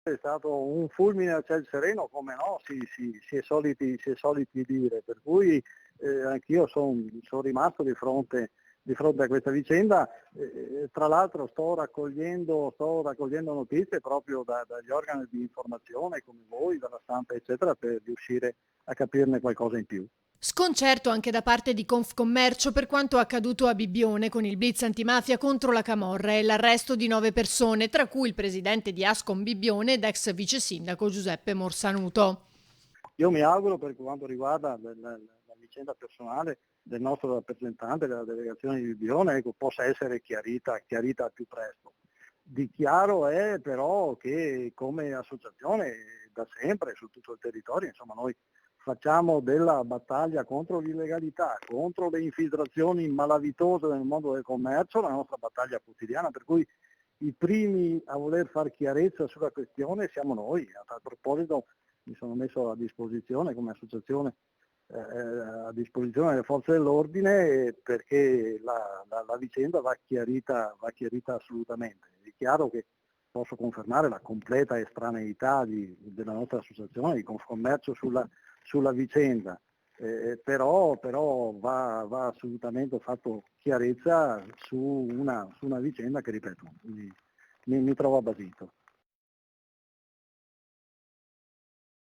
È stato un fulmine a ciel sereno, come no, si è soliti dire, per cui anch'io sono rimasto di fronte a questa vicenda. Tra l'altro sto raccogliendo notizie proprio dagli organi di informazione come voi, dalla stampa eccetera, per riuscire a capirne qualcosa in più. Sconcerto anche da parte di Confcommercio per quanto accaduto a Bibbione con il blitz antimafia contro la camorra e l'arresto di 9 persone, tra cui il presidente di Ascom Bibbione ed ex vice sindaco Giuseppe Morsanuto. Io mi auguro, per quanto riguarda la vicenda personale del nostro rappresentante della delegazione di Bibbione, ecco, possa essere chiarita al più presto. Dichiaro è però che come associazione da sempre su tutto il territorio, insomma, noi facciamo della battaglia contro l'illegalità, contro le infiltrazioni malavitose nel mondo del commercio, la nostra battaglia quotidiana, per cui i primi a voler far chiarezza sulla questione siamo noi. A tal proposito mi sono messo a disposizione come associazione a disposizione delle forze dell'ordine perché la vicenda va chiarita assolutamente. È chiaro che posso confermare la completa estraneità della nostra associazione di Confcommercio sulla vicenda, però va assolutamente fatto chiarezza su una vicenda che, ripeto, mi trovo basito.